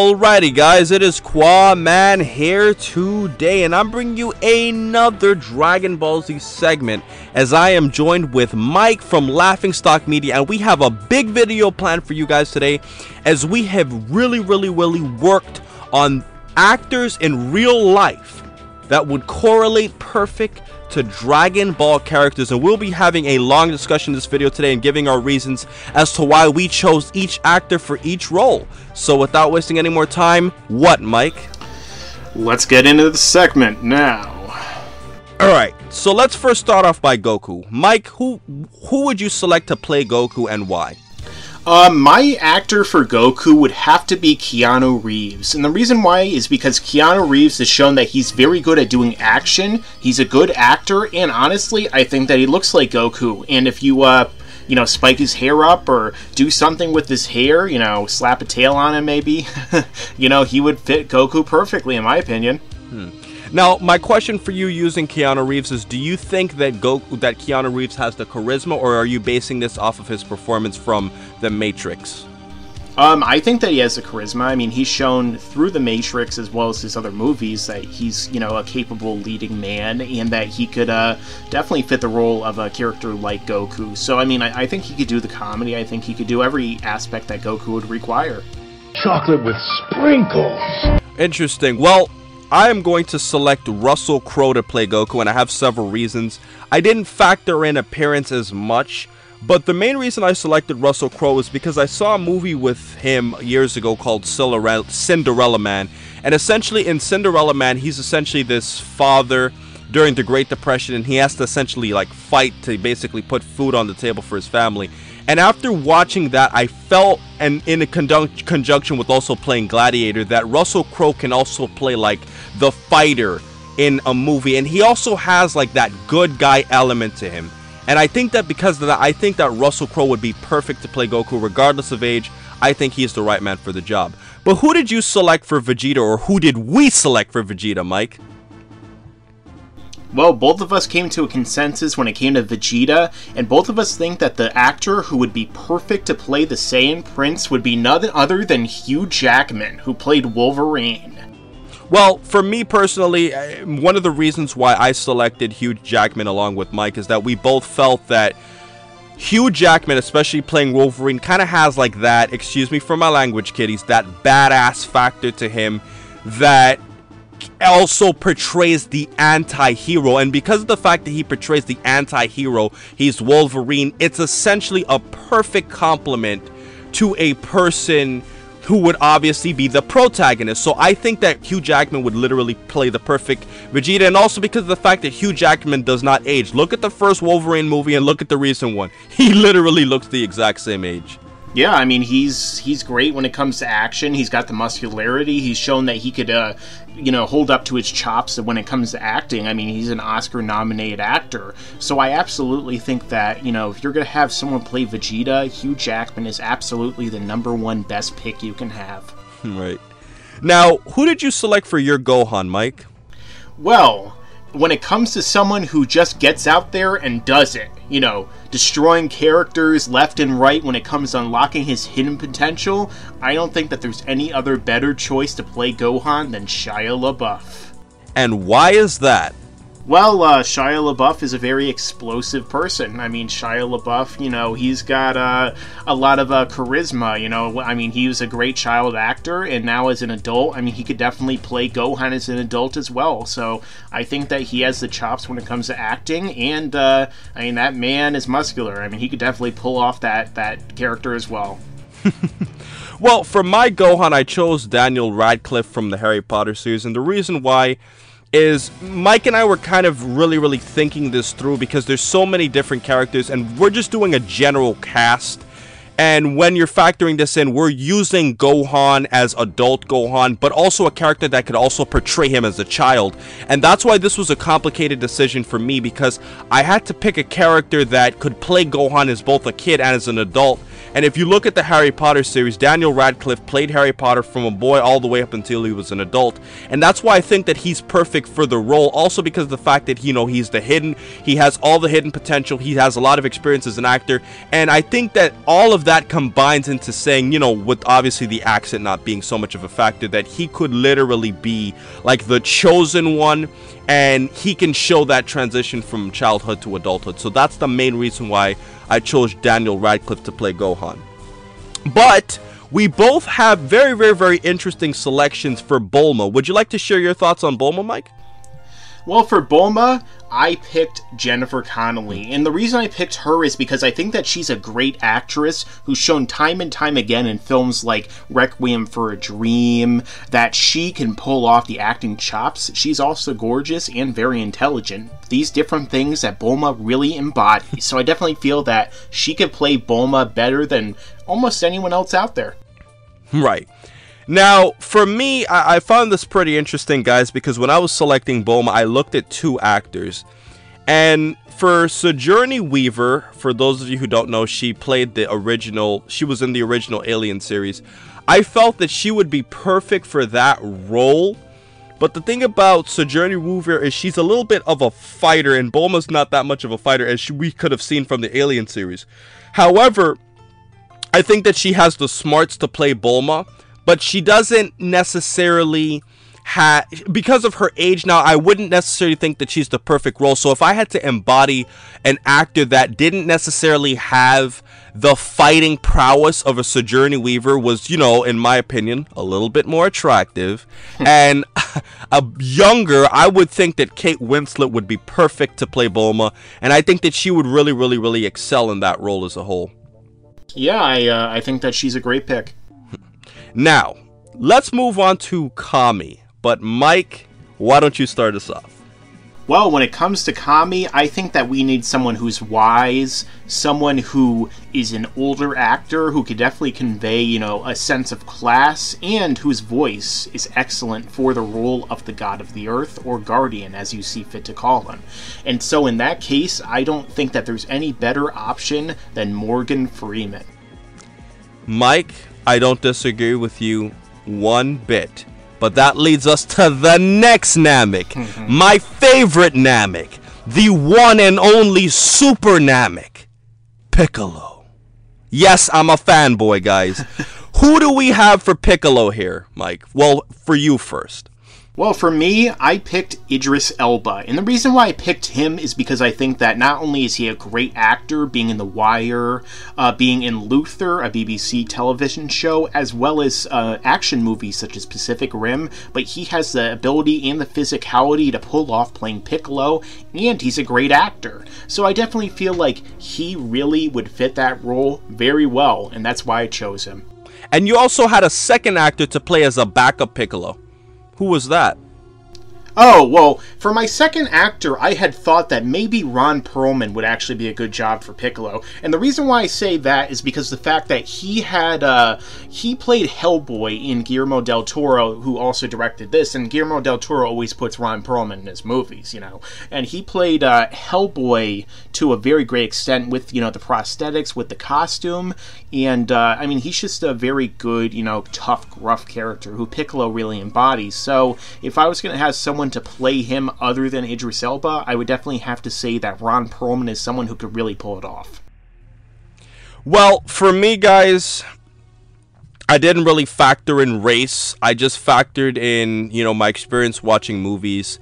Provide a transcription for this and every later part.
Alrighty guys, it is Qaaman here today, and I'm bringing you another Dragon Ball Z segment as I am joined with Mike from Laughingstock Media, and we have a big video planned for you guys today as we have really worked on actors in real life that would correlate perfect to Dragon Ball characters, and we'll be having a long discussion in this video today and giving our reasons as to why we chose each actor for each role. So without wasting any more time, what, Mike? Let's get into the segment now. Alright, so let's first start off by Goku. Mike, who would you select to play Goku and why? My actor for Goku would have to be Keanu Reeves, and the reason why is because Keanu Reeves has shown that he's very good at doing action, he's a good actor, and honestly, I think that he looks like Goku, and if you, spike his hair up, or do something with his hair, slap a tail on him maybe, he would fit Goku perfectly, in my opinion. Now, my question for you using Keanu Reeves is, do you think that Keanu Reeves has the charisma, or are you basing this off of his performance from The Matrix? I think that he has the charisma. I mean, he's shown through The Matrix as well as his other movies that he's, a capable leading man, and that he could definitely fit the role of a character like Goku. So, I mean, I think he could do the comedy. I think he could do every aspect that Goku would require. Chocolate with sprinkles. Interesting. Well, I am going to select Russell Crowe to play Goku, and I have several reasons. I didn't factor in appearance as much, but the main reason I selected Russell Crowe is because I saw a movie with him years ago called Cinderella Man, and essentially in Cinderella Man, he's essentially this father during the Great Depression, and he has to essentially fight to basically put food on the table for his family. And after watching that, I felt, and in a conjunction with also playing Gladiator, that Russell Crowe can also play the fighter in a movie, and he also has that good guy element to him. And I think that because of that, I think that Russell Crowe would be perfect to play Goku regardless of age. I think he is the right man for the job. But who did you select for Vegeta, or who did we select for Vegeta, Mike? Well, both of us came to a consensus when it came to Vegeta, and both of us think that the actor who would be perfect to play the Saiyan Prince would be none other than Hugh Jackman, who played Wolverine. Well, for me personally, one of the reasons why I selected Hugh Jackman along with Mike is that we both felt that Hugh Jackman, especially playing Wolverine, kind of has that, excuse me for my language, kiddies, that badass factor to him that also portrays the anti-hero. And because of the fact that he portrays the anti-hero, he's Wolverine, it's essentially a perfect complement to a person who would obviously be the protagonist. So I think that Hugh Jackman would literally play the perfect Vegeta, and also because of the fact that Hugh Jackman does not age. Look at the first Wolverine movie and look at the recent one. He literally looks the exact same age. Yeah, I mean, he's great when it comes to action. He's got the muscularity. He's shown that he could, hold up to his chops when it comes to acting. I mean, he's an Oscar-nominated actor. So I absolutely think that, if you're going to have someone play Vegeta, Hugh Jackman is absolutely the #1 best pick you can have. Right. Now, who did you select for your Gohan, Mike? Well, when it comes to someone who just gets out there and does it, destroying characters left and right when it comes to unlocking his hidden potential, I don't think that there's any other better choice to play Gohan than Shia LaBeouf. And why is that? Well, Shia LaBeouf is a very explosive person. I mean, Shia LaBeouf, he's got a lot of charisma, I mean, he was a great child actor, and now as an adult, I mean, he could definitely play Gohan as an adult as well. So I think that he has the chops when it comes to acting, and, I mean, that man is muscular. I mean, he could definitely pull off that character as well. Well, for my Gohan, I chose Daniel Radcliffe from the Harry Potter series, and the reason why is Mike and I were kind of really thinking this through because there's so many different characters, and we're just doing a general cast. And when you're factoring this in, we're using Gohan as adult Gohan, but also a character that could also portray him as a child. And that's why this was a complicated decision for me, because I had to pick a character that could play Gohan as both a kid and as an adult. And if you look at the Harry Potter series, Daniel Radcliffe played Harry Potter from a boy all the way up until he was an adult. And that's why I think that he's perfect for the role. Also because of the fact that, you know, he has all the hidden potential. He has a lot of experience as an actor. And I think that all of that combines into saying, you know, with obviously the accent not being so much of a factor, that he could literally be like the chosen one, and he can show that transition from childhood to adulthood. So that's the main reason why I chose Daniel Radcliffe to play Gohan. But we both have very, very, very interesting selections for Bulma. Would you like to share your thoughts on Bulma, Mike? Well, for Bulma, I picked Jennifer Connelly, and the reason I picked her is because I think that she's a great actress who's shown time and time again in films like Requiem for a Dream that she can pull off the acting chops. She's also gorgeous and very intelligent. These different things that Bulma really embodies, so I definitely feel that she could play Bulma better than almost anyone else out there. Right. Now, for me, I found this pretty interesting, guys, because when I was selecting Bulma, I looked at two actors. And for Sigourney Weaver, for those of you who don't know, she was in the original Alien series. I felt that she would be perfect for that role. But the thing about Sigourney Weaver is she's a little bit of a fighter, and Bulma's not that much of a fighter, as we could have seen from the Alien series. However, I think that she has the smarts to play Bulma. But she doesn't necessarily have, because of her age now, I wouldn't necessarily think that she's the perfect role. So if I had to embody an actor that didn't necessarily have the fighting prowess of a Sigourney Weaver, was, you know, in my opinion, a little bit more attractive and a younger, I would think that Kate Winslet would be perfect to play Bulma. And I think that she would really, really, really excel in that role as a whole. Yeah, I think that she's a great pick. Now, let's move on to Kami. But Mike, why don't you start us off? Well, when it comes to Kami, I think that we need someone who's wise, someone who is an older actor who could definitely convey, you know, a sense of class, and whose voice is excellent for the role of the God of the Earth, or Guardian, as you see fit to call him. And so in that case, I don't think that there's any better option than Morgan Freeman. Mike, I don't disagree with you one bit. But that leads us to the next Namek. My favorite Namek. The one and only Super Namek. Piccolo. Yes, I'm a fanboy, guys. Who do we have for Piccolo here, Mike? Well, for you first. Well, for me, I picked Idris Elba, and the reason why I picked him is because I think that not only is he a great actor, being in The Wire, being in Luther, a BBC television show, as well as action movies such as Pacific Rim, but he has the ability and the physicality to pull off playing Piccolo, and he's a great actor. So I definitely feel like he really would fit that role very well, and that's why I chose him. And you also had a second actor to play as a backup Piccolo. Who was that? Oh, well, for my second actor, I had thought that maybe Ron Perlman would actually be a good job for Piccolo. And the reason why I say that is because the fact that he played Hellboy in Guillermo del Toro, who also directed this, and Guillermo del Toro always puts Ron Perlman in his movies, you know. And he played Hellboy to a very great extent with, you know, the prosthetics, with the costume. And, I mean, he's just a very good, you know, tough, gruff character who Piccolo really embodies. So, if I was going to have someone to play him other than Idris Elba, I would definitely have to say that Ron Perlman is someone who could really pull it off. Well, for me, guys, I didn't really factor in race. I just factored in, you know, my experience watching movies.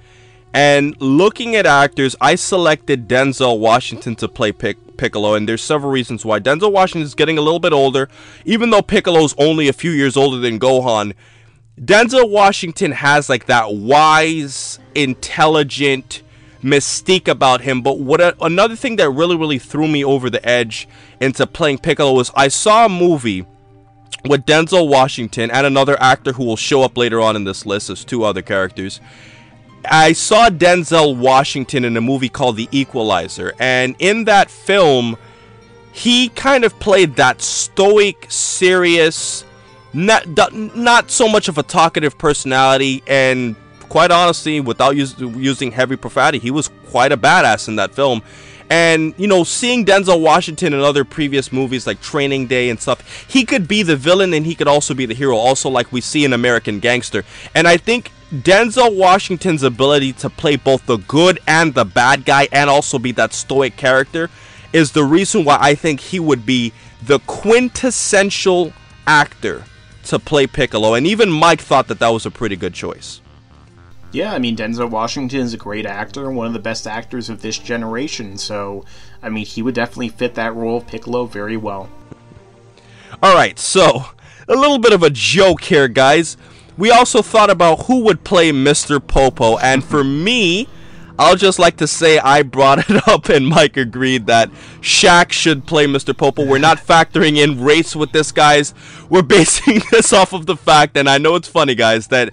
And looking at actors, I selected Denzel Washington to play Piccolo, and there's several reasons why. Denzel Washington is getting a little bit older. Even though Piccolo's only a few years older than Gohan, Denzel Washington has like that wise, intelligent mystique about him. But another thing that really threw me over the edge into playing Piccolo was I saw a movie with Denzel Washington and another actor who will show up later on in this list as two other characters. I saw Denzel Washington in a movie called The Equalizer, and in that film he kind of played that stoic, serious, not so much of a talkative personality, and quite honestly, without using heavy profanity, he was quite a badass in that film. And, you know, seeing Denzel Washington in other previous movies like Training Day and stuff, he could be the villain and he could also be the hero, also like we see in American Gangster. And I think Denzel Washington's ability to play both the good and the bad guy and also be that stoic character is the reason why I think he would be the quintessential actor to play Piccolo. And even Mike thought that that was a pretty good choice. Yeah, I mean, Denzel Washington is a great actor, one of the best actors of this generation, so, I mean, he would definitely fit that role of Piccolo very well. Alright, so, a little bit of a joke here, guys. We also thought about who would play Mr. Popo, and for me, I'll just like to say I brought it up and Mike agreed that Shaq should play Mr. Popo. We're not factoring in race with this, guys. We're basing this off of the fact, and I know it's funny, guys, that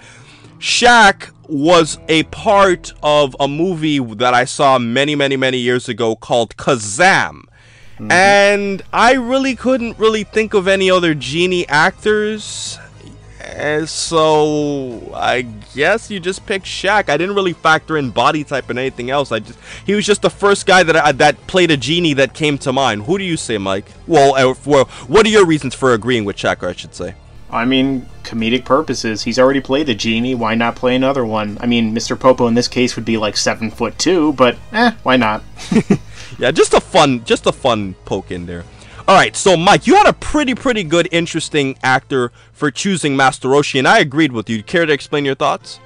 Shaq was a part of a movie that I saw many years ago called Kazam. And I really couldn't think of any other genie actors. So I guess you just picked Shaq. I didn't really factor in body type and anything else. He was just the first guy that played a genie that came to mind. Who do you say, Mike? Well, what are your reasons for agreeing with Shaq, or I should say? I mean, comedic purposes. He's already played a genie. Why not play another one? I mean, Mr. Popo in this case would be like 7'2", but why not? Yeah, just a fun poke in there. All right, so Mike, you had a pretty good, interesting actor for choosing Master Roshi, and I agreed with you. Care to explain your thoughts?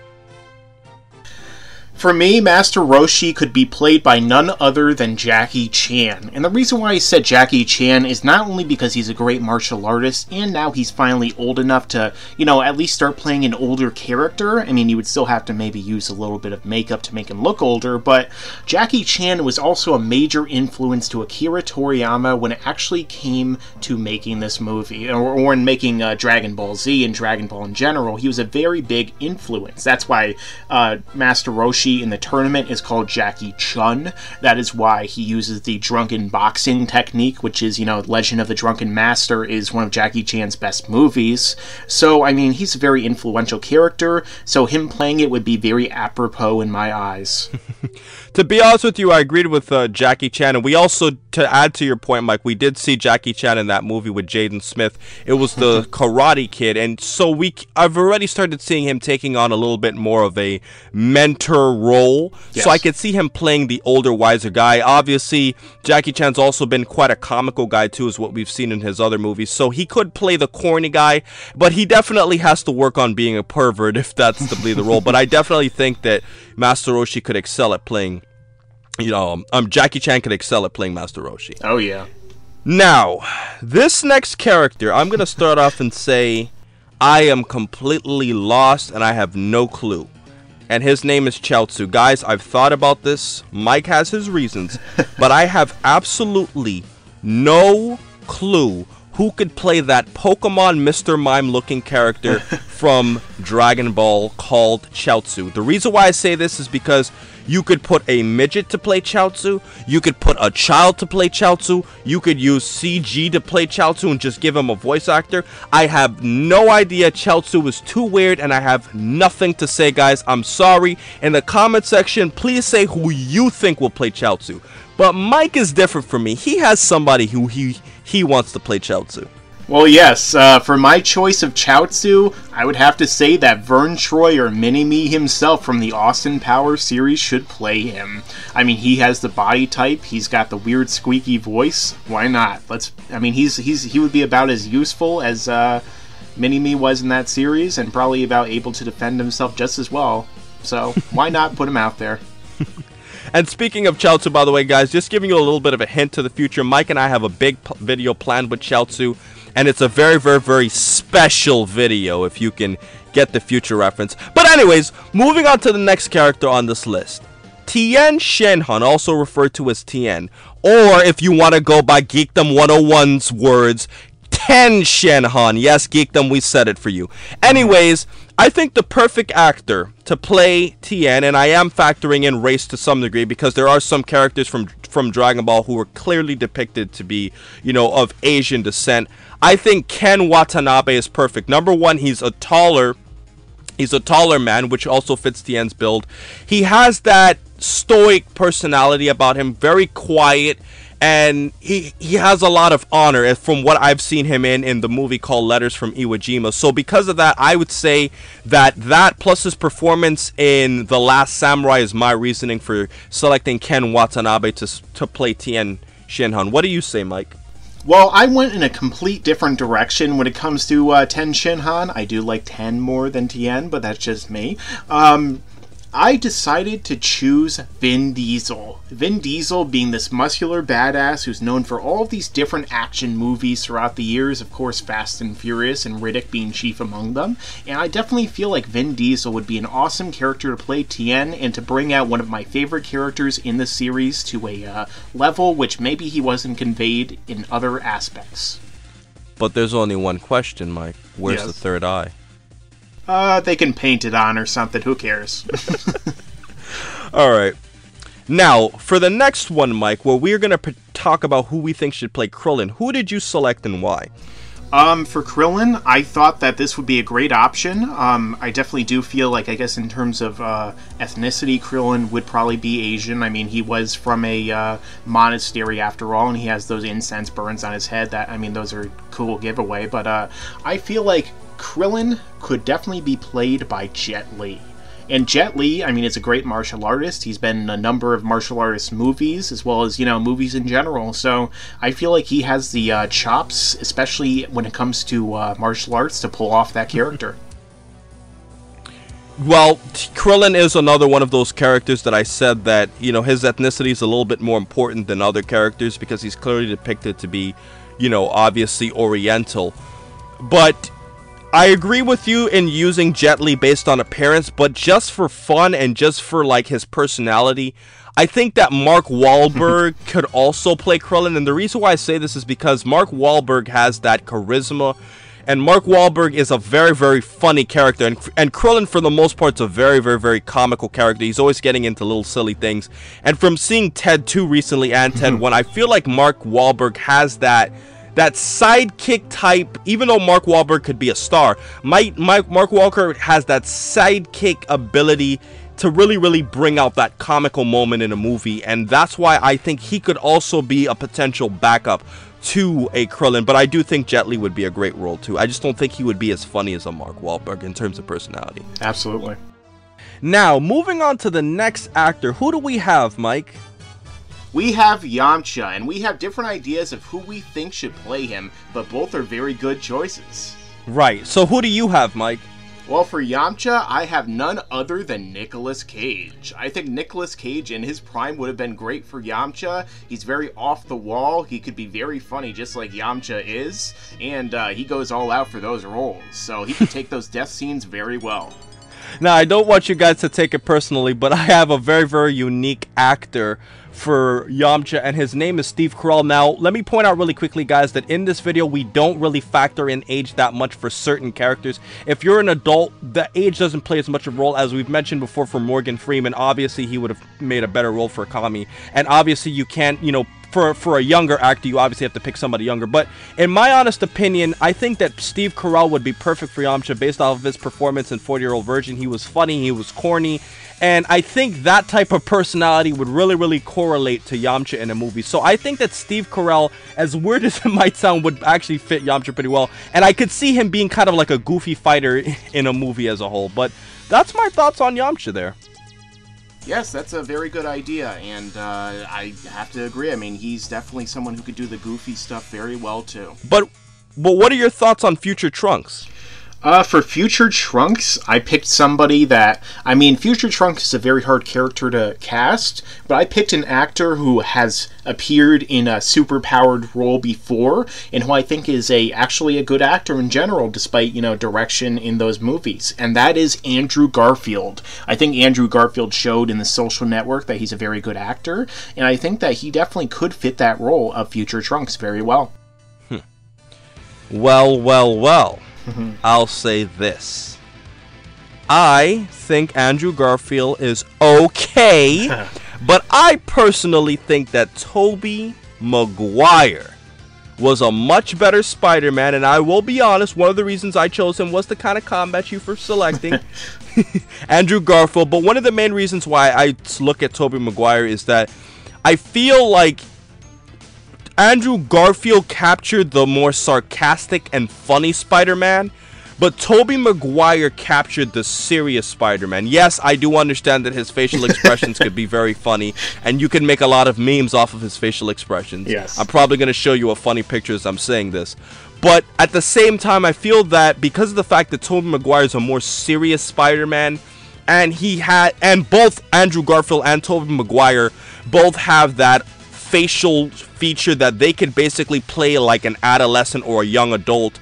For me, Master Roshi could be played by none other than Jackie Chan. And the reason why I said Jackie Chan is not only because he's a great martial artist, and now he's finally old enough to, you know, at least start playing an older character. I mean, you would still have to maybe use a little bit of makeup to make him look older, but Jackie Chan was also a major influence to Akira Toriyama when it actually came to making this movie, or in making Dragon Ball Z and Dragon Ball in general. He was a very big influence. That's why Master Roshi in the tournament is called Jackie Chun. That is why he uses the drunken boxing technique, which is, you know, Legend of the Drunken Master is one of Jackie Chan's best movies. So, I mean, he's a very influential character, so him playing it would be very apropos in my eyes. To be honest with you, I agreed with Jackie Chan, and we also, to add to your point, Mike, we did see Jackie Chan in that movie with Jaden Smith. It was the Karate Kid, and so I've already started seeing him taking on a little bit more of a mentor role, yes. So I could see him playing the older, wiser guy. Obviously, Jackie Chan's also been quite a comical guy too, is what we've seen in his other movies, so he could play the corny guy, but he definitely has to work on being a pervert if that's to be the role. But I definitely think that Master Roshi could excel at playing, you know, Jackie Chan could excel at playing Master Roshi. Oh yeah. Now, this next character, I'm gonna start off and say I am completely lost and I have no clue. And his name is Chiaotzu. Guys, I've thought about this. Mike has his reasons, but I have absolutely no clue who could play that Pokemon Mr. Mime looking character from Dragon Ball called Chiaotzu. The reason why I say this is because you could put a midget to play Chiaotzu, you could put a child to play Chiaotzu, you could use CG to play Chiaotzu and just give him a voice actor. I have no idea. Chiaotzu is too weird and I have nothing to say, guys. I'm sorry. In the comment section, please say who you think will play Chiaotzu. But Mike is different from me. He has somebody who he wants to play Chiaotzu. Well, yes, for my choice of Chiaotzu, I would have to say that Vern Troy or Mini-Me himself from the Austin Powers series should play him. I mean, he has the body type, he's got the weird squeaky voice. Why not? I mean, he would be about as useful as Mini-Me was in that series, and probably about able to defend himself just as well. So, why not put him out there? And speaking of Chiaotzu, by the way, guys, just giving you a little bit of a hint to the future, Mike and I have a big video planned with Chiaotzu, and it's a very special video, if you can get the future reference. But anyways, moving on to the next character on this list. Tien Shenhan, also referred to as Tien, or if you want to go by Geekdom 101's words, Ten Shenhan. Yes, Geekdom, we said it for you. Anyways, I think the perfect actor to play Tien, and I am factoring in race to some degree because there are some characters from Dragon Ball who are clearly depicted to be, you know, of Asian descent. I think Ken Watanabe is perfect. Number one, he's a taller He's a taller man, which also fits Tien's build. He has that stoic personality about him, very quiet, and he has a lot of honor from what I've seen him in the movie called Letters from Iwo Jima. So because of that, I would say that plus his performance in The Last Samurai is my reasoning for selecting Ken Watanabe to play Tien Shinhan. What do you say, Mike? Well, I went in a complete different direction when it comes to Tien Shinhan. I do like Tien more than Tien, but that's just me. I decided to choose Vin Diesel. Vin Diesel being this muscular badass who's known for all of these different action movies throughout the years, of course Fast and Furious and Riddick being chief among them, and I definitely feel like Vin Diesel would be an awesome character to play Tien and to bring out one of my favorite characters in the series to a level which maybe he wasn't conveyed in other aspects. But there's only one question, Mike. Where's Yes. the third eye? They can paint it on or something, who cares? Alright. Now, for the next one, Mike, where we're going to talk about who we think should play Krillin, who did you select and why? For Krillin, I thought that this would be a great option. I definitely do feel like, I guess in terms of ethnicity, Krillin would probably be Asian. I mean, he was from a monastery after all, and he has those incense burns on his head. That, I mean, those are a cool giveaway. But I feel like Krillin could definitely be played by Jet Li. And Jet Li, I mean, is a great martial artist. He's been in a number of martial artist movies, as well as, movies in general. So I feel like he has the chops, especially when it comes to martial arts, to pull off that character. Well, Krillin is another one of those characters that I said that, his ethnicity is a little bit more important than other characters because he's clearly depicted to be, obviously Oriental. But I agree with you in using Jet Li based on appearance, but just for fun and just for like his personality, I think that Mark Wahlberg could also play Krillin. And the reason why I say this is because Mark Wahlberg has that charisma, and Mark Wahlberg is a very, very funny character, and Krillin for the most part is a very, very, very comical character. He's always getting into little silly things. And from seeing Ted 2 recently and Ted 1, I feel like Mark Wahlberg has that sidekick type. Even though Mark Wahlberg could be a star, Mark Wahlberg has that sidekick ability to really, really bring out that comical moment in a movie, and that's why I think he could also be a potential backup to a Krillin. But I do think Jet Li would be a great role too. I just don't think he would be as funny as a Mark Wahlberg in terms of personality. Absolutely. Now, moving on to the next actor, who do we have, Mike? We have Yamcha, and we have different ideas of who we think should play him, but both are very good choices. Right, so who do you have, Mike? Well, for Yamcha, I have none other than Nicolas Cage. I think Nicolas Cage in his prime would have been great for Yamcha. He's very off the wall, he could be very funny just like Yamcha is, and he goes all out for those roles, so he could take those death scenes very well. Now, I don't want you guys to take it personally, but I have a very, very unique actor for Yamcha, and his name is Steve Carell. Now, let me point out really quickly, guys, that in this video, we don't really factor in age that much for certain characters. If you're an adult, the age doesn't play as much of a role. As we've mentioned before for Morgan Freeman, obviously, he would have made a better role for Kami, and obviously, you can't, for a younger actor, you obviously have to pick somebody younger. But in my honest opinion, I think that Steve Carell would be perfect for Yamcha based off of his performance in 40-Year-Old Virgin. He was funny, he was corny, and I think that type of personality would really, really correlate to Yamcha in a movie. So I think that Steve Carell, as weird as it might sound, would actually fit Yamcha pretty well. And I could see him being kind of like a goofy fighter in a movie as a whole. But that's my thoughts on Yamcha there. Yes, that's a very good idea, and I have to agree. I mean, he's definitely someone who could do the goofy stuff very well, too. But what are your thoughts on future Trunks? For Future Trunks, I picked somebody that, I mean, Future Trunks is a very hard character to cast, but I picked an actor who has appeared in a super-powered role before, and who I think is actually a good actor in general, despite, direction in those movies, and that is Andrew Garfield. I think Andrew Garfield showed in The Social Network that he's a very good actor, and I think that he definitely could fit that role of Future Trunks very well. Well. I'll say this. I think Andrew Garfield is okay, but I personally think that Tobey Maguire was a much better Spider-Man, and I will be honest, one of the reasons I chose him was to kind of combat you for selecting Andrew Garfield. But one of the main reasons why I look at Tobey Maguire is that I feel like Andrew Garfield captured the more sarcastic and funny Spider-Man, but Tobey Maguire captured the serious Spider-Man. Yes, I do understand that his facial expressions could be very funny, and you can make a lot of memes off of his facial expressions. Yes. I'm probably going to show you a funny picture as I'm saying this. But at the same time, I feel that because of the fact that Tobey Maguire is a more serious Spider-Man, and both Andrew Garfield and Tobey Maguire both have that facial feature that they could basically play like an adolescent or a young adult,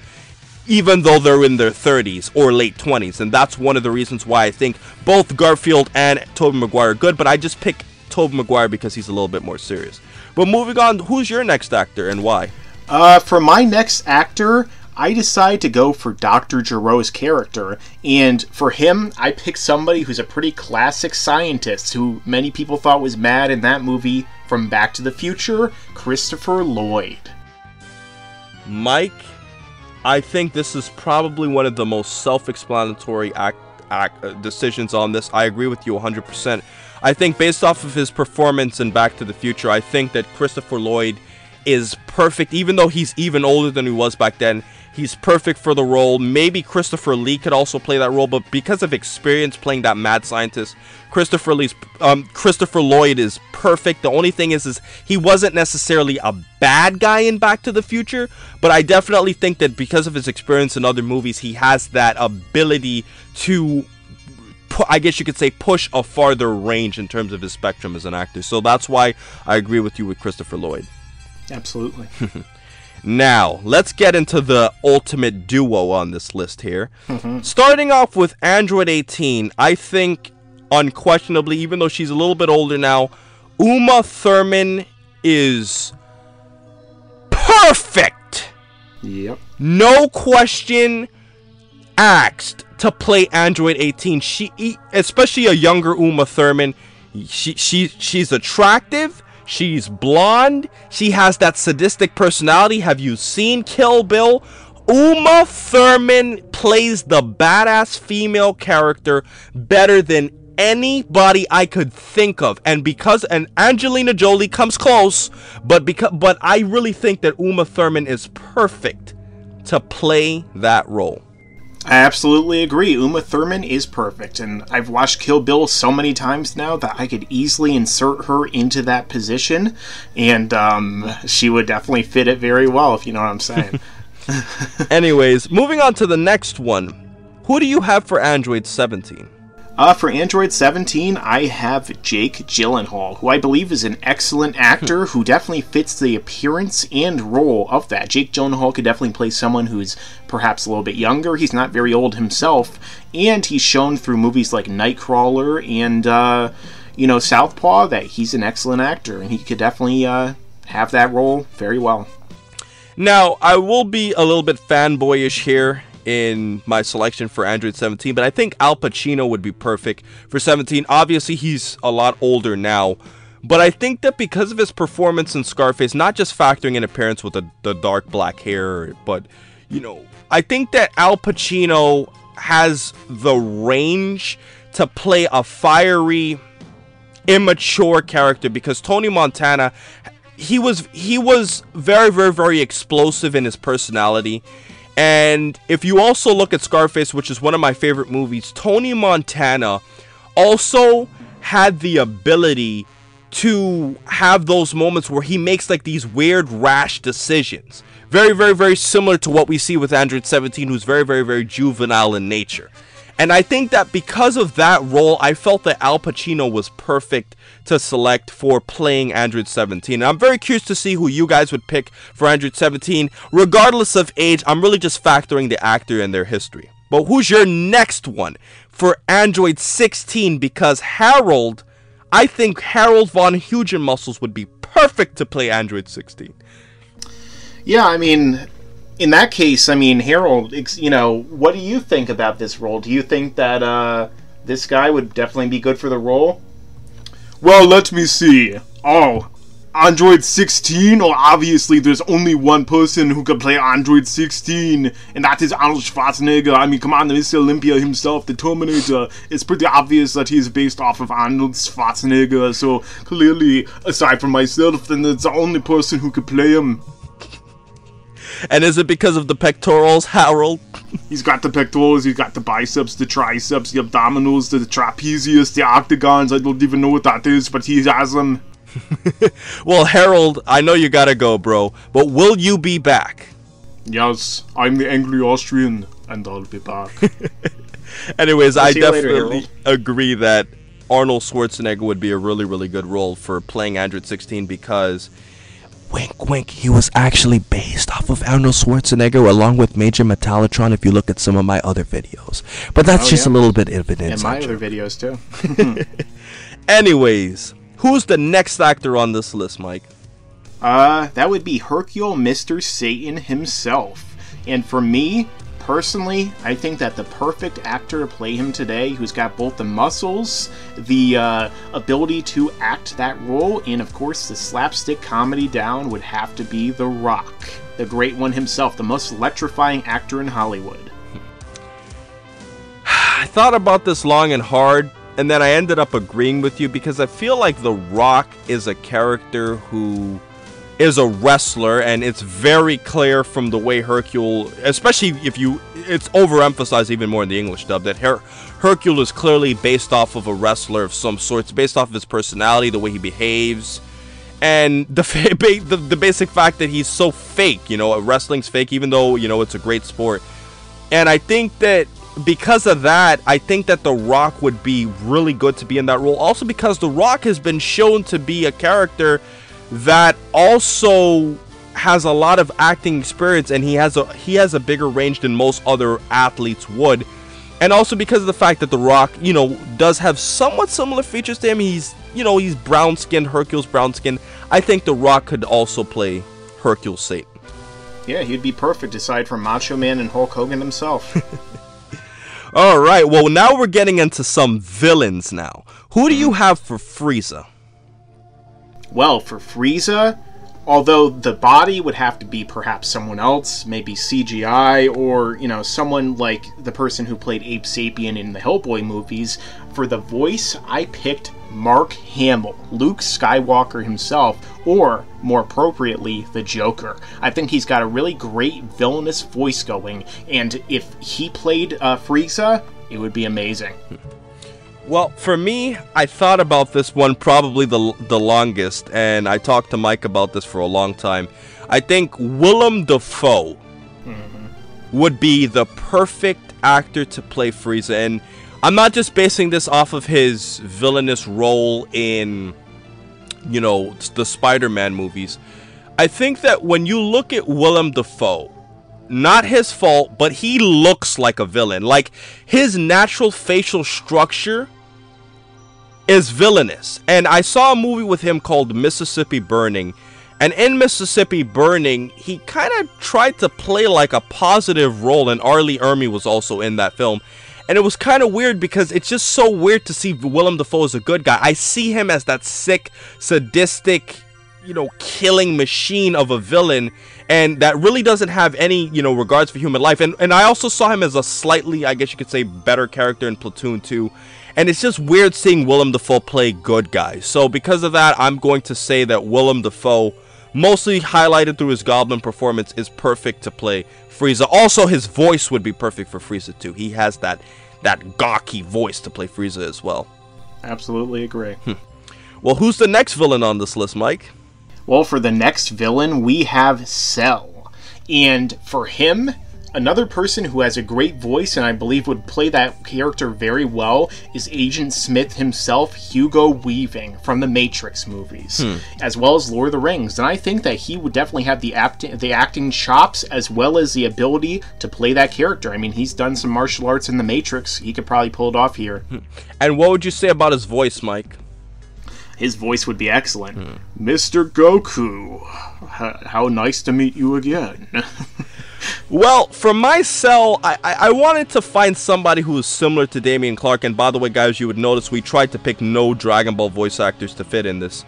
even though they're in their 30s or late 20s. And that's one of the reasons why I think both Garfield and Tobey Maguire are good, but I just pick Tobey Maguire because he's a little bit more serious. But moving on, who's your next actor and why? For my next actor, I decide to go for Dr. Gero's character, and for him, I pick somebody who's a pretty classic scientist who many people thought was mad in that movie from Back to the Future, Christopher Lloyd. Mike, I think this is probably one of the most self-explanatory decisions on this. I agree with you 100%. I think based off of his performance in Back to the Future, I think that Christopher Lloyd is perfect. Even though he's even older than he was back then, he's perfect for the role. Maybe Christopher Lee could also play that role, but because of experience playing that mad scientist, Christopher Lloyd is perfect. The only thing is he wasn't necessarily a bad guy in Back to the Future, but I definitely think that because of his experience in other movies, he has that ability to, I guess you could say, push a farther range in terms of his spectrum as an actor. So that's why I agree with you with Christopher Lloyd. Absolutely. Now, let's get into the ultimate duo on this list here. Starting off with Android 18, I think, unquestionably, even though she's a little bit older now, Uma Thurman is perfect. Yep. No question asked to play Android 18. She, especially a younger Uma Thurman, she's attractive. She's blonde. She has that sadistic personality. Have you seen Kill Bill? Uma Thurman plays the badass female character better than anybody I could think of. And Angelina Jolie comes close, but I really think that Uma Thurman is perfect to play that role. I absolutely agree. Uma Thurman is perfect, and I've watched Kill Bill so many times now that I could easily insert her into that position, and she would definitely fit it very well, if you know what I'm saying. Anyways, moving on to the next one. Who do you have for Android 17? For Android 17, I have Jake Gyllenhaal, who I believe is an excellent actor who definitely fits the appearance and role of that. Jake Gyllenhaal could definitely play someone who's perhaps a little bit younger. He's not very old himself, and he's shown through movies like Nightcrawler and, Southpaw that he's an excellent actor, and he could definitely have that role very well. Now, I will be a little bit fanboyish here in my selection for Android 17, but I think Al Pacino would be perfect for 17. Obviously, he's a lot older now, but I think that because of his performance in Scarface, not just factoring in appearance with the dark black hair, but, I think that Al Pacino has the range to play a fiery, immature character, because Tony Montana, he was very, very, very explosive in his personality. And if you also look at Scarface, which is one of my favorite movies, Tony Montana also had the ability to have those moments where he makes like these weird, rash decisions. Very, very, very similar to what we see with Android 17, who's very, very, very juvenile in nature. And I think that because of that role, I felt that Al Pacino was perfect to select for playing Android 17. And I'm very curious to see who you guys would pick for Android 17. Regardless of age, I'm really just factoring the actor and their history. But who's your next one for Android 16? Because I think Harold Von Hugenmuscles would be perfect to play Android 16. Yeah, I mean, in that case, Harold, what do you think about this role? Do you think that this guy would definitely be good for the role? Well, let me see. Oh, Android 16? Oh, obviously, there's only one person who can play Android 16, and that is Arnold Schwarzenegger. I mean, come on, Mr. Olympia himself, the Terminator. It's pretty obvious that he's based off of Arnold Schwarzenegger, so clearly, aside from myself, then it's the only person who could play him. And is it because of the pectorals, Harold? He's got the pectorals, he's got the biceps, the triceps, the abdominals, the trapezius, the octagons. I don't even know what that is, but he has them. Well, Harold, I know you gotta go, bro, but will you be back? Yes, I'm the angry Austrian, and I'll be back. Anyways, I definitely later, agree that Arnold Schwarzenegger would be a really, really good role for playing Android 16 because, wink, wink, he was actually based off of Arnold Schwarzenegger along with Major Metallitron if you look at some of my other videos. But that's just a little bit of an inside and my joke. other videos, too. Anyways, who's the next actor on this list, Mike? That would be Hercule Mr. Satan himself. And for me, personally, I think that the perfect actor to play him today, who's got both the muscles, the ability to act that role, and of course the slapstick comedy down, would have to be The Rock. The great one himself, the most electrifying actor in Hollywood. I thought about this long and hard, and then I ended up agreeing with you because I feel like The Rock is a character who is a wrestler, and it's very clear from the way Hercule, especially if it's overemphasized even more in the English dub, that Hercule is clearly based off of a wrestler of some sort. It's based off of his personality, the way he behaves, and the basic fact that he's so fake. You know, wrestling's fake, even though, you know, it's a great sport. And I think that because of that, I think that The Rock would be really good to be in that role. Also because The Rock has been shown to be a character that also has a lot of acting experience, and he has a bigger range than most other athletes would. And also because of the fact that The Rock, you know, does have somewhat similar features to him. He's brown skinned, Hercule's brown skinned. I think The Rock could also play Hercule Satan. Yeah, he'd be perfect aside from Macho Man and Hulk Hogan himself. Alright, well now we're getting into some villains now. Who do you have for Frieza? Well, for Frieza, although the body would have to be perhaps someone else, maybe CGI, or, you know, someone like the person who played Ape Sapien in the Hellboy movies, for the voice, I picked Mark Hamill, Luke Skywalker himself, or, more appropriately, the Joker. I think he's got a really great villainous voice going, and if he played Frieza, it would be amazing. Well, for me, I thought about this one probably the longest, and I talked to Mike about this for a long time. I think Willem Dafoe would be the perfect actor to play Frieza, and I'm not just basing this off of his villainous role in, you know, the Spider-Man movies. I think that when you look at Willem Dafoe, not his fault, but he looks like a villain. Like, his natural facial structure is villainous. And I saw a movie with him called Mississippi Burning. And in Mississippi Burning, he kind of tried to play like a positive role. And R. Lee Ermey was also in that film. And it was kind of weird because it's just so weird to see Willem Dafoe as a good guy. I see him as that sick, sadistic, you know, killing machine of a villain, and that really doesn't have any, you know, regards for human life. And I also saw him as a slightly, I guess you could say, better character in Platoon 2. And it's just weird seeing Willem Dafoe play good guys. So because of that, I'm going to say that Willem Dafoe, mostly highlighted through his Goblin performance, is perfect to play Frieza. Also, his voice would be perfect for Frieza too. He has that gawky voice to play Frieza as well. Absolutely agree. Well, who's the next villain on this list, Mike? Well, for the next villain, we have Cell. And for him, another person who has a great voice and I believe would play that character very well is Agent Smith himself, Hugo Weaving, from the Matrix movies, as well as Lord of the Rings. And I think that he would definitely have the acting chops as well as the ability to play that character. I mean, he's done some martial arts in the Matrix. He could probably pull it off here. And what would you say about his voice, Mike? His voice would be excellent. Mr. Goku, how nice to meet you again. Well, for my Cell, I wanted to find somebody who was similar to Damian Clark. And by the way, guys, you would notice we tried to pick no Dragon Ball voice actors to fit in this.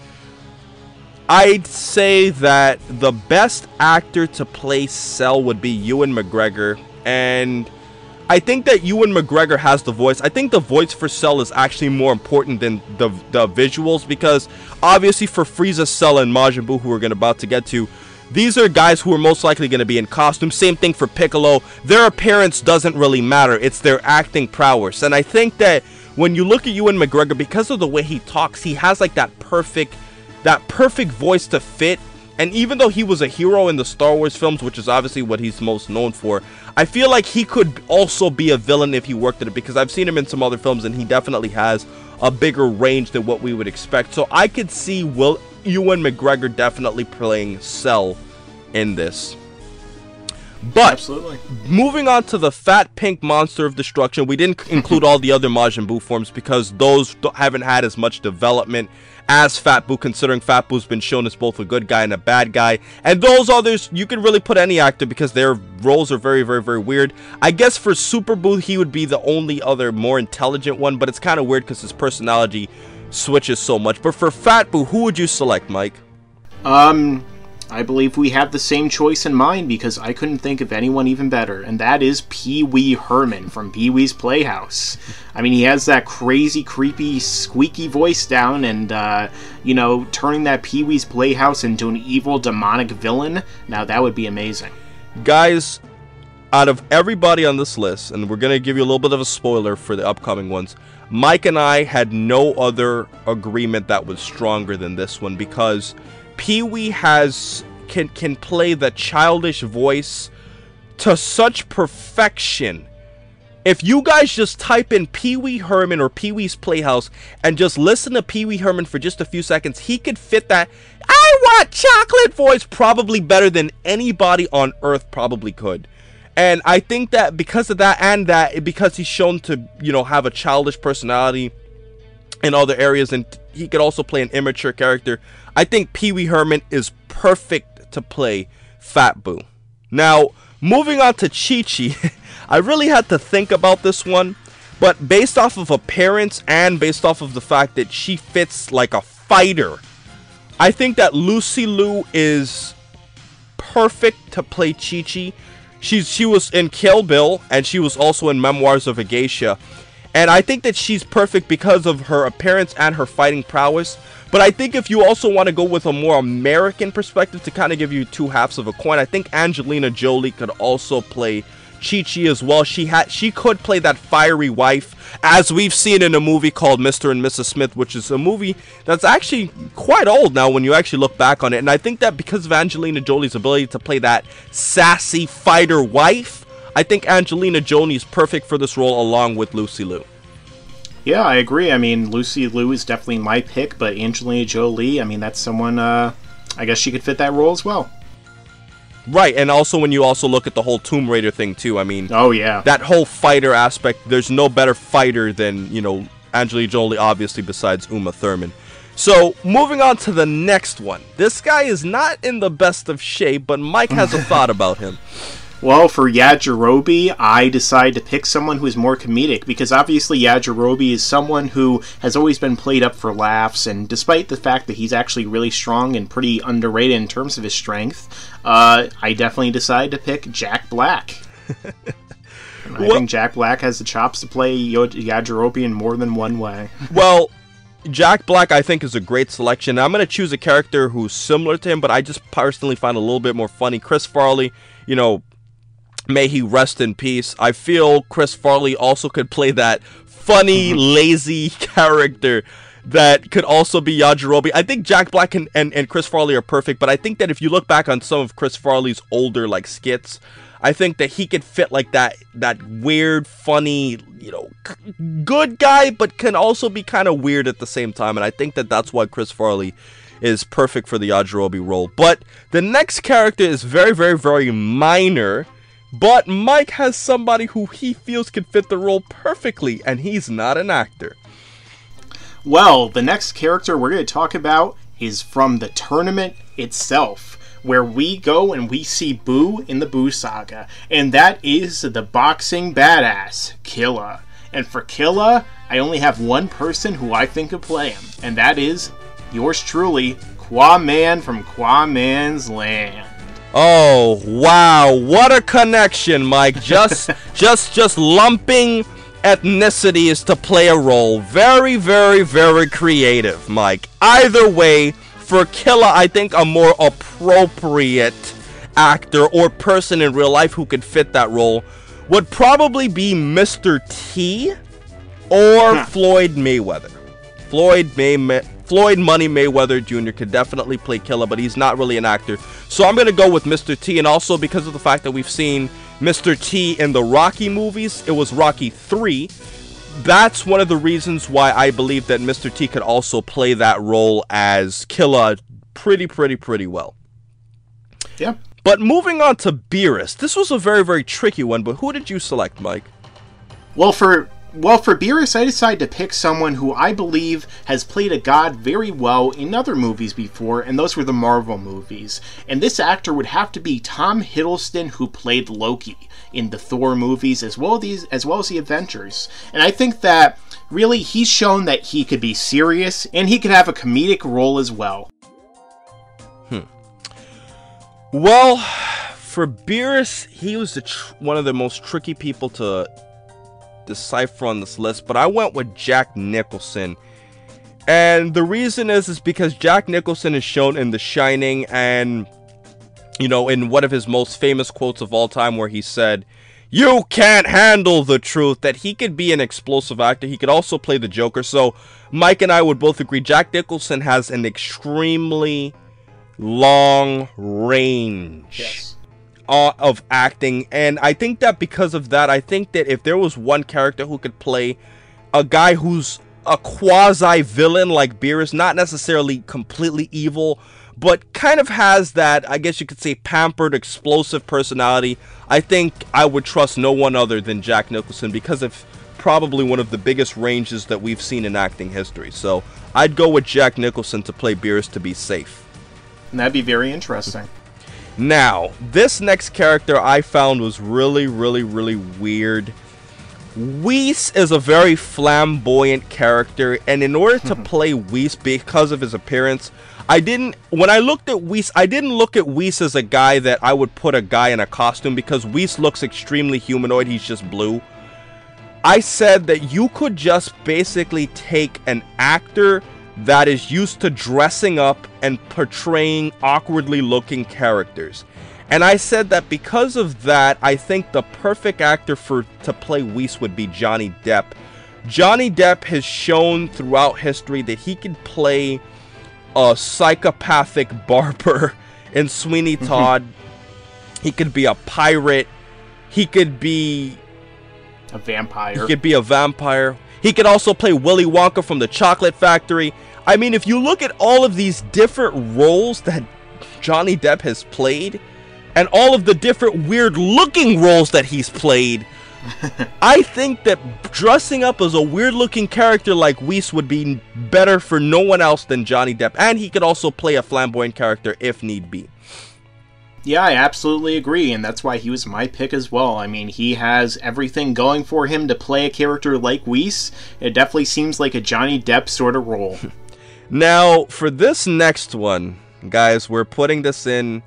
I'd say that the best actor to play Cell would be Ewan McGregor, and I think that Ewan McGregor has the voice. I think the voice for Cell is actually more important than the visuals, because obviously for Frieza, Cell, and Majin Buu, who we're about to get to, these are guys who are most likely going to be in costume. Same thing for Piccolo. Their appearance doesn't really matter. It's their acting prowess. And I think that when you look at Ewan McGregor, because of the way he talks, he has like that perfect voice to fit. And even though he was a hero in the Star Wars films, which is obviously what he's most known for, I feel like he could also be a villain if he worked at it, because I've seen him in some other films and he definitely has a bigger range than what we would expect. So I could see Ewan McGregor definitely playing Cell in this. But absolutely. Moving on to the fat pink monster of destruction, we didn't include all the other Majin Buu forms because those haven't had as much development as Fat Buu, considering Fat Buu's been shown as both a good guy and a bad guy. And those others, you can really put any actor because their roles are very, very, very weird. I guess for Super Buu, he would be the only other more intelligent one, but it's kind of weird because his personality switches so much. But for Fat Buu, who would you select, Mike? I believe we have the same choice in mind because I couldn't think of anyone even better, and that is Pee-wee Herman from Pee-wee's Playhouse. I mean, he has that crazy, creepy, squeaky voice down, and, you know, turning that Pee-wee's Playhouse into an evil, demonic villain, now that would be amazing. Guys, out of everybody on this list, and we're going to give you a little bit of a spoiler for the upcoming ones, Mike and I had no other agreement that was stronger than this one, because Pee-wee can play the childish voice to such perfection. If you guys just type in Pee-wee Herman or Pee-wee's Playhouse and just listen to Pee-wee Herman for just a few seconds, he could fit that "I want chocolate" voice probably better than anybody on earth probably could. And I think that because of that, and that because he's shown to, you know, have a childish personality in other areas, and he could also play an immature character, I think Pee-wee Herman is perfect to play Fat Buu. Now, moving on to Chi-Chi, I really had to think about this one, but based off of appearance and based off of the fact that she fits like a fighter, I think that Lucy Liu is perfect to play Chi-Chi. She was in Kill Bill, and she was also in Memoirs of a Geisha. And I think that she's perfect because of her appearance and her fighting prowess. But I think if you also want to go with a more American perspective to kind of give you two halves of a coin, I think Angelina Jolie could also play Chi-Chi as well. She could play that fiery wife, as we've seen in a movie called Mr. and Mrs. Smith, which is a movie that's actually quite old now when you actually look back on it. And I think that because of Angelina Jolie's ability to play that sassy fighter wife, I think Angelina Jolie is perfect for this role along with Lucy Liu. Yeah, I agree. I mean, Lucy Liu is definitely my pick, but Angelina Jolie, I mean, that's someone, I guess she could fit that role as well. Right, and also when you also look at the whole Tomb Raider thing too, I mean, oh yeah, that whole fighter aspect, there's no better fighter than, you know, Angelina Jolie, obviously, besides Uma Thurman. So, moving on to the next one. This guy is not in the best of shape, but Mike has a thought about him. Well, for Yajirobe, I decided to pick someone who is more comedic, because obviously Yajirobe is someone who has always been played up for laughs, and despite the fact that he's actually really strong and pretty underrated in terms of his strength, I definitely decided to pick Jack Black. I think Jack Black has the chops to play Yajirobe in more than one way. Well, Jack Black, I think, is a great selection. I'm going to choose a character who's similar to him, but I just personally find a little bit more funny. Chris Farley, you know, may he rest in peace. I feel Chris Farley also could play that funny, lazy character that could also be Yajirobe. I think Jack Black and Chris Farley are perfect, but I think that if you look back on some of Chris Farley's older, like, skits, I think that he could fit, like, that weird, funny, you know, good guy, but can also be kind of weird at the same time, and I think that that's why Chris Farley is perfect for the Yajirobe role. But the next character is very, very, very minor, but Mike has somebody who he feels could fit the role perfectly, and he's not an actor. Well, the next character we're going to talk about is from the tournament itself, where we go and we see Buu in the Buu Saga, and that is the boxing badass, Killa. And for Killa, I only have one person who I think could play him, and that is yours truly, Qaaman from Qaaman's Land. Oh, wow. What a connection, Mike. Just lumping ethnicities to play a role. Very, very, very creative, Mike. Either way, for Killa, I think a more appropriate actor or person in real life who could fit that role would probably be Mr. T or Floyd Mayweather. Floyd Money Mayweather Jr. could definitely play Killa, but he's not really an actor. So I'm going to go with Mr. T, and also because of the fact that we've seen Mr. T in the Rocky movies, it was Rocky 3. That's one of the reasons why I believe that Mr. T could also play that role as Killa pretty well. Yeah. But moving on to Beerus, this was a very, very tricky one, but who did you select, Mike? Well, for Beerus, I decided to pick someone who I believe has played a god very well in other movies before, and those were the Marvel movies. And this actor would have to be Tom Hiddleston, who played Loki in the Thor movies, as well as the Avengers. And I think that, really, he's shown that he could be serious, and he could have a comedic role as well. Well, for Beerus, he was one of the most tricky people to decipher on this list, but I went with Jack Nicholson. And the reason is because Jack Nicholson is shown in The Shining, and, you know, in one of his most famous quotes of all time where he said, "You can't handle the truth," that he could be an explosive actor. He could also play the Joker. So Mike and I would both agree Jack Nicholson has an extremely long range of acting, and I think that because of that, I think that if there was one character who could play a guy who's a quasi-villain like Beerus, not necessarily completely evil, but kind of has that, I guess you could say, pampered, explosive personality, I think I would trust no one other than Jack Nicholson because of probably one of the biggest ranges that we've seen in acting history. So I'd go with Jack Nicholson to play Beerus to be safe. And that'd be very interesting. Now, this next character I found was really weird. Whis is a very flamboyant character, and in order to play Whis because of his appearance, when I looked at Whis, I didn't look at Whis as a guy that I would put a guy in a costume because Whis looks extremely humanoid, he's just blue. I said that you could just basically take an actor that is used to dressing up and portraying awkwardly looking characters. And I said that because of that, I think the perfect actor to play Whis would be Johnny Depp. Johnny Depp has shown throughout history that he can play a psychopathic barber in Sweeney Todd. He could be a pirate. He could be a vampire. He could be a vampire. He could also play Willy Wonka from the Chocolate Factory. I mean, if you look at all of these different roles that Johnny Depp has played, and all of the different weird-looking roles that he's played, I think that dressing up as a weird-looking character like Whis would be better for no one else than Johnny Depp, and he could also play a flamboyant character if need be. Yeah, I absolutely agree, and that's why he was my pick as well. I mean, he has everything going for him to play a character like Whis. It definitely seems like a Johnny Depp sort of role. Now, for this next one, guys, we're putting this in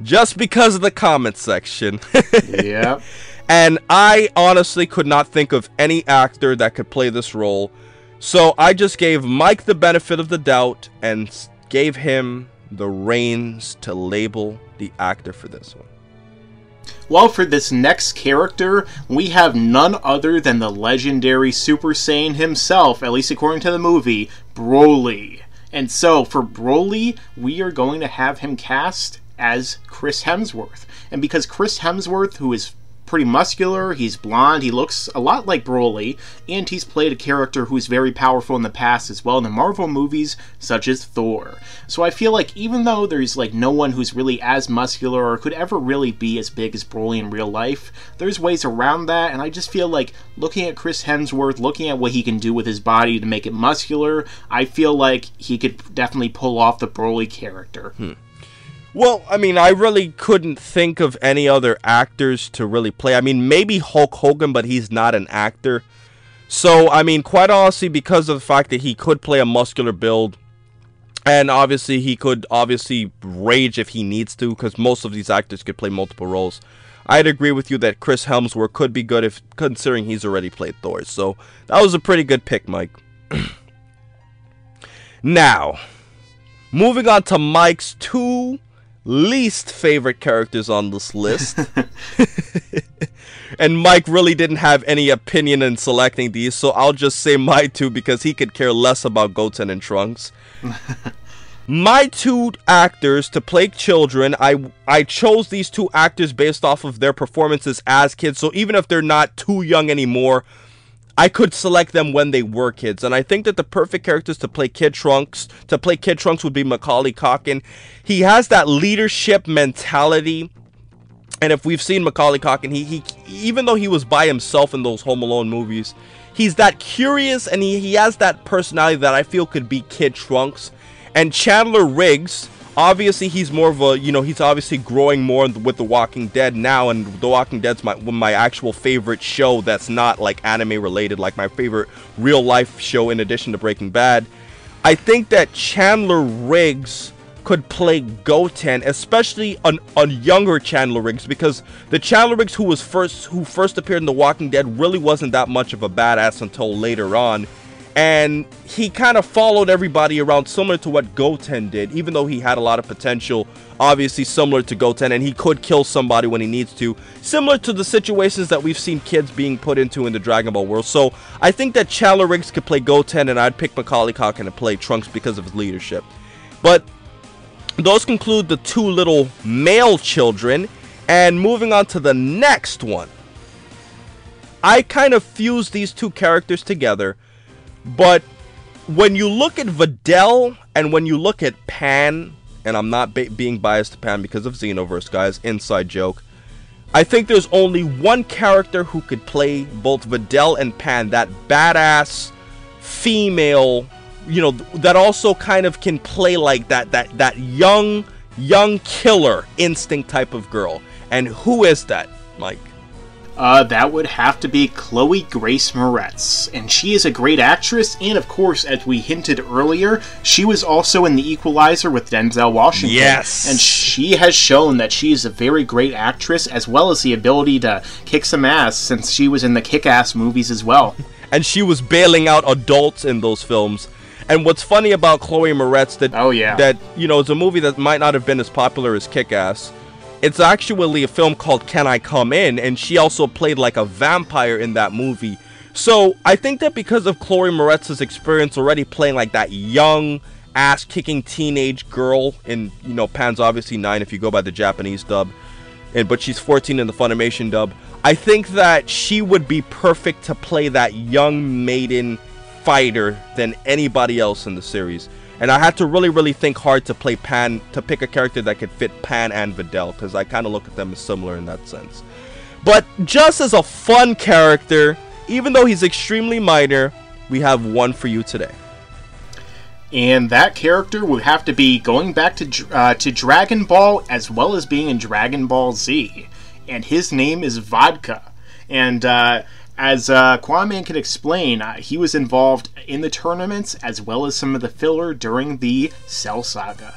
just because of the comment section. Yeah. And I honestly could not think of any actor that could play this role. So I just gave Mike the benefit of the doubt and gave him the reins to label the actor for this one. Well, for this next character, we have none other than the legendary Super Saiyan himself, at least according to the movie, Broly. And so, for Broly, we are going to have him cast as Chris Hemsworth. And because Chris Hemsworth, who is pretty muscular, he's blonde, he looks a lot like Broly, and he's played a character who's very powerful in the past as well in the Marvel movies, such as Thor. So I feel like even though there's like no one who's really as muscular or could ever really be as big as Broly in real life, there's ways around that, and I just feel like looking at Chris Hemsworth, looking at what he can do with his body to make it muscular, I feel like he could definitely pull off the Broly character. Well, I mean, I really couldn't think of any other actors to really play. I mean, maybe Hulk Hogan, but he's not an actor. So, I mean, quite honestly, because of the fact that he could play a muscular build, And obviously, he could obviously rage if he needs to, because most of these actors could play multiple roles. I'd agree with you that Chris Hemsworth could be good, if considering he's already played Thor. So that was a pretty good pick, Mike. Now, moving on to Mike's two least favorite characters on this list. And Mike really didn't have any opinion in selecting these, so I'll just say my two because he could care less about Goten and Trunks. My two actors to play children, I chose these two actors based off of their performances as kids, so even if they're not too young anymore, I could select them when they were kids. And I think that the perfect characters to play Kid Trunks would be Macaulay Culkin. He has that leadership mentality. And if we've seen Macaulay Culkin, he even though he was by himself in those Home Alone movies, he's that curious, and he has that personality that I feel could be Kid Trunks. And Chandler Riggs, obviously he's more of a, he's obviously growing more with The Walking Dead now, and The Walking Dead's my actual favorite show that's not like anime related, like my favorite real life show in addition to Breaking Bad. I think that Chandler Riggs could play Goten, especially a younger Chandler Riggs, because the Chandler Riggs who first appeared in The Walking Dead really wasn't that much of a badass until later on, and he kind of followed everybody around similar to what Goten did, even though he had a lot of potential, obviously similar to Goten, and he could kill somebody when he needs to, similar to the situations that we've seen kids being put into in the Dragon Ball world. So I think that Chandler Riggs could play Goten, and I'd pick Macaulay Culkin to play Trunks because of his leadership. But those conclude the two little male children, and moving on to the next one. I kind of fused these two characters together, but when you look at Videl and when you look at Pan, and I'm not being biased to Pan because of Xenoverse, guys, inside joke, I think there's only one character who could play both Videl and Pan, that badass female, that also kind of can play like that young killer instinct type of girl. And who is that, Mike? That would have to be Chloe Grace Moretz, and she is a great actress, and of course, as we hinted earlier, she was also in The Equalizer with Denzel Washington. Yes! And she has shown that she is a very great actress, as well as the ability to kick some ass, since she was in the Kick-Ass movies as well. And she was bailing out adults in those films. And what's funny about Chloe Moretz, that it's a movie that might not have been as popular as Kick-Ass. It's actually a film called Can I Come In, and she also played like a vampire in that movie. So I think that because of Chloe Moretz's experience already playing like that young ass-kicking teenage girl in, Pan's obviously 9 if you go by the Japanese dub, but she's 14 in the Funimation dub, I think that she would be perfect to play that young maiden fighter than anybody else in the series. And I had to really think hard to play Pan, to pick a character that could fit Pan and Videl, because I kind of look at them as similar in that sense. But just as a fun character, even though he's extremely minor, we have one for you today. And that character would have to be going back to Dragon Ball, as well as being in Dragon Ball Z. And his name is Vodka. And as Qaaman can explain, he was involved in the tournaments as well as some of the filler during the Cell Saga.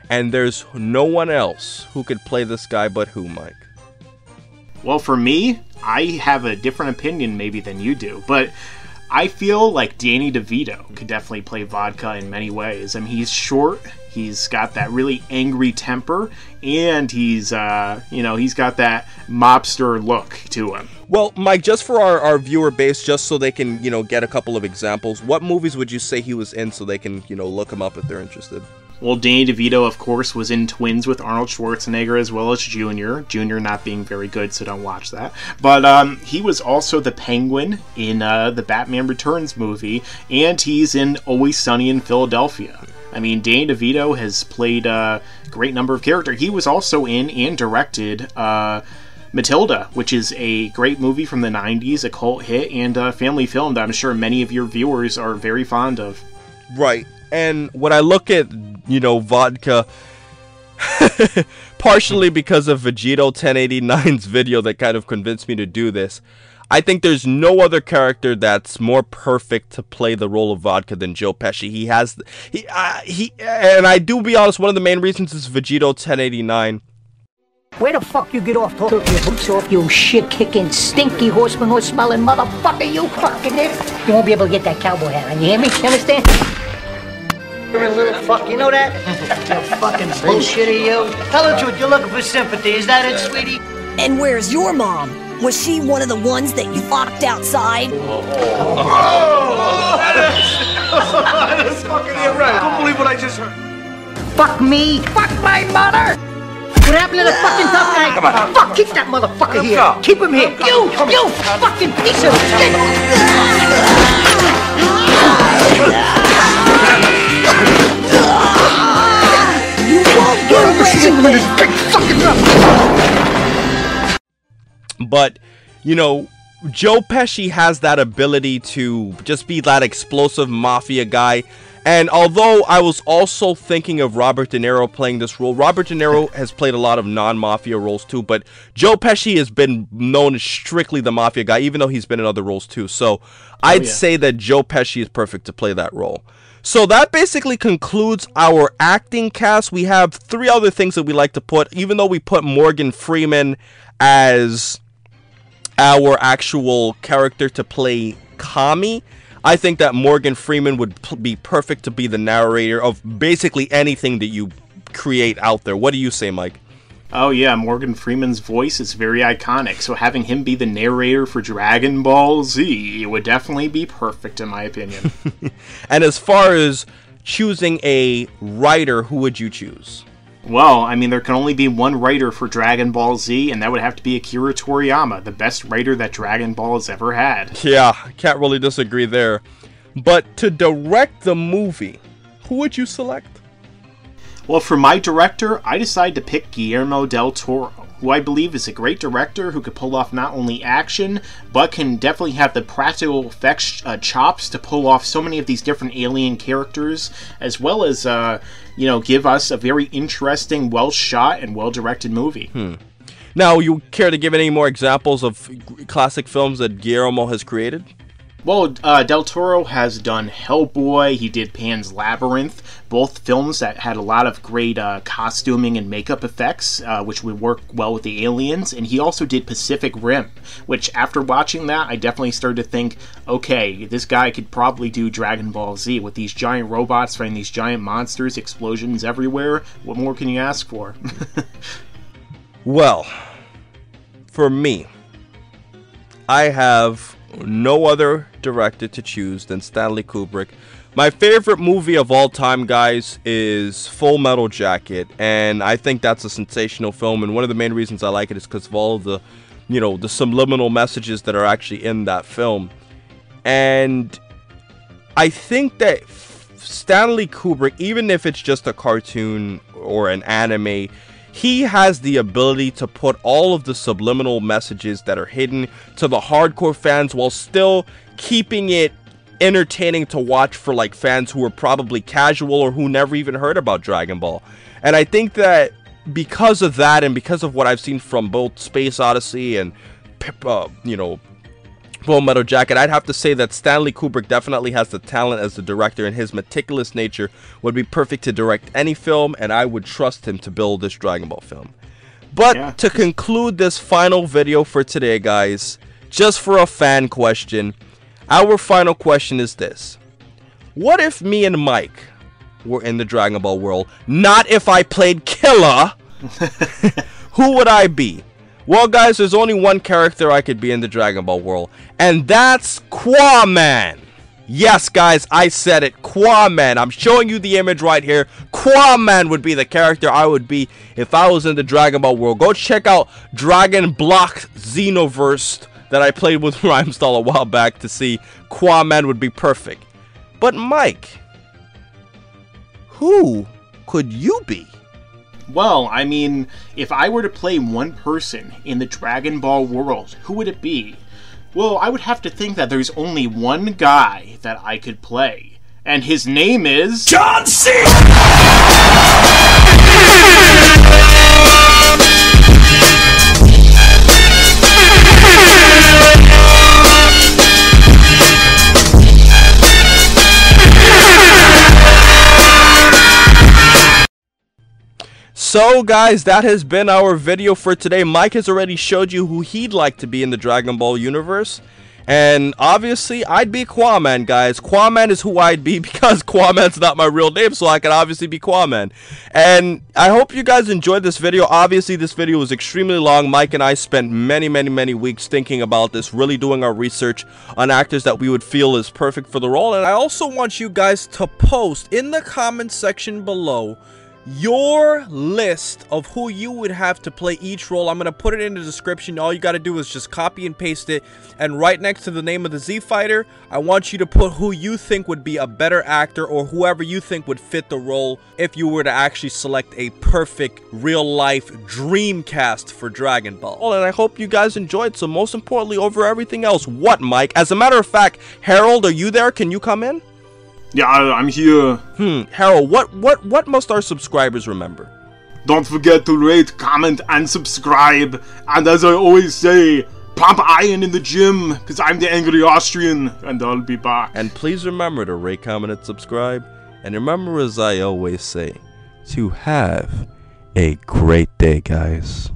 And there's no one else who could play this guy but who, Mike? Well, for me, I have a different opinion maybe than you do, but I feel like Danny DeVito could definitely play Vodka in many ways. I mean, he's short, he's got that really angry temper, and he's got that mobster look to him. Well, Mike, just for our viewer base, just so they can, get a couple of examples, what movies would you say he was in so they can, look him up if they're interested? Well, Danny DeVito, of course, was in Twins with Arnold Schwarzenegger as well as Junior. Junior not being very good, so don't watch that. But he was also the Penguin in the Batman Returns movie, and he's in Always Sunny in Philadelphia. I mean, Danny DeVito has played a great number of characters. He was also in and directed Matilda, which is a great movie from the 90s, a cult hit, and a family film that I'm sure many of your viewers are very fond of. Right. And when I look at, Vodka, partially because of Vegeta 1089's video that kind of convinced me to do this, I think there's no other character that's more perfect to play the role of Vodka than Joe Pesci. And I do be honest, one of the main reasons is Vegeta 1089. Where the fuck you get off talking your boots off, you shit-kicking, stinky horse-smelling motherfucker, you fucking idiot. You won't be able to get that cowboy hat on, you hear me? You understand? You're a little fuck, you know that? You fucking bullshitter, you. Tell the truth, you're looking for sympathy, is that it, sweetie? And where's your mom? Was she one of the ones that you locked outside? That's fucking right. I don't believe what I just heard. Fuck me, fuck my mother! What happened to the fucking tough guy? Come on. Fuck, keep that motherfucker here. Go. Keep him here. You fucking piece of shit! You won't get away! But, you know, Joe Pesci has that ability to just be that explosive mafia guy. And although I was also thinking of Robert De Niro playing this role, Robert De Niro has played a lot of non-mafia roles too, but Joe Pesci has been known as strictly the mafia guy, even though he's been in other roles too. So I'd say that Joe Pesci is perfect to play that role. So that basically concludes our acting cast. We have 3 other things that we like to put, even though we put Morgan Freeman as our actual character to play Kami. I think that Morgan Freeman would be perfect to be the narrator of basically anything that you create out there. What do you say, Mike? Oh yeah, Morgan Freeman's voice is very iconic, so having him be the narrator for Dragon Ball Z would definitely be perfect in my opinion. And as far as choosing a writer, who would you choose? Well, I mean, there can only be one writer for Dragon Ball Z, and that would have to be Akira Toriyama, the best writer that Dragon Ball has ever had. Yeah, can't really disagree there. But to direct the movie, who would you select? Well, for my director, I decided to pick Guillermo del Toro, who I believe is a great director who could pull off not only action, but can definitely have the practical effects chops to pull off so many of these different alien characters, as well as, you know, give us a very interesting, well-shot and well-directed movie. Now, you care to give any more examples of classic films that Guillermo has created? Well, Del Toro has done Hellboy, he did Pan's Labyrinth, both films that had a lot of great costuming and makeup effects, which would work well with the aliens, and he also did Pacific Rim, which after watching that, I definitely started to think, okay, this guy could probably do Dragon Ball Z with these giant robots fighting these giant monsters, explosions everywhere. What more can you ask for? Well, for me, I have no other director to choose than Stanley Kubrick. My favorite movie of all time, guys, is Full Metal Jacket, and I think that's a sensational film, and one of the main reasons I like it is because of all of the, you know, the subliminal messages that are actually in that film. And I think that Stanley Kubrick, even if it's just a cartoon or an anime, he has the ability to put all of the subliminal messages that are hidden to the hardcore fans while still keeping it entertaining to watch for like fans who are probably casual or who never even heard about Dragon Ball. And I think that because of that and because of what I've seen from both Space Odyssey and you know, Full Metal Jacket, I'd have to say that Stanley Kubrick definitely has the talent as the director, and his meticulous nature would be perfect to direct any film, and I would trust him to build this Dragon Ball film. But to conclude this final video for today, guys, just for a fan question, our final question is this. What if me and Mike were in the Dragon Ball world? Not if I played Killa. Who would I be? Well, guys, there's only one character I could be in the Dragon Ball world, and that's Qaaman. Yes, guys, I said it, Qaaman. I'm showing you the image right here. Qaaman would be the character I would be if I was in the Dragon Ball world. Go check out Dragon Block Xenoverse that I played with Rhymestyle a while back to see Qaaman would be perfect. But Mike, who could you be? Well, I mean, if I were to play one person in the Dragon Ball world, who would it be? Well, I would have to think that there's only one guy that I could play, and his name is... John C! So guys, that has been our video for today. Mike has already showed you who he'd like to be in the Dragon Ball universe. And obviously, I'd be Qaaman, guys. Qaaman is who I'd be because Qaaman's not my real name, so I can obviously be Qaaman. And I hope you guys enjoyed this video. Obviously, this video was extremely long. Mike and I spent many weeks thinking about this, really doing our research on actors that we would feel is perfect for the role. And I also want you guys to post in the comment section below your list of who you would have to play each role. I'm going to put it in the description. All you got to do is just copy and paste it, and right next to the name of the Z Fighter, I want you to put who you think would be a better actor or whoever you think would fit the role if you were to actually select a perfect real-life dream cast for Dragon Ball. And I hope you guys enjoyed. So most importantly, over everything else, what, Mike? As a matter of fact, Harold, are you there? Can you come in? Yeah, I'm here. Harold, what must our subscribers remember? Don't forget to rate, comment, and subscribe. And as I always say, pump iron in the gym, because I'm the angry Austrian, and I'll be back. And please remember to rate, comment, and subscribe. And remember, as I always say, to have a great day, guys.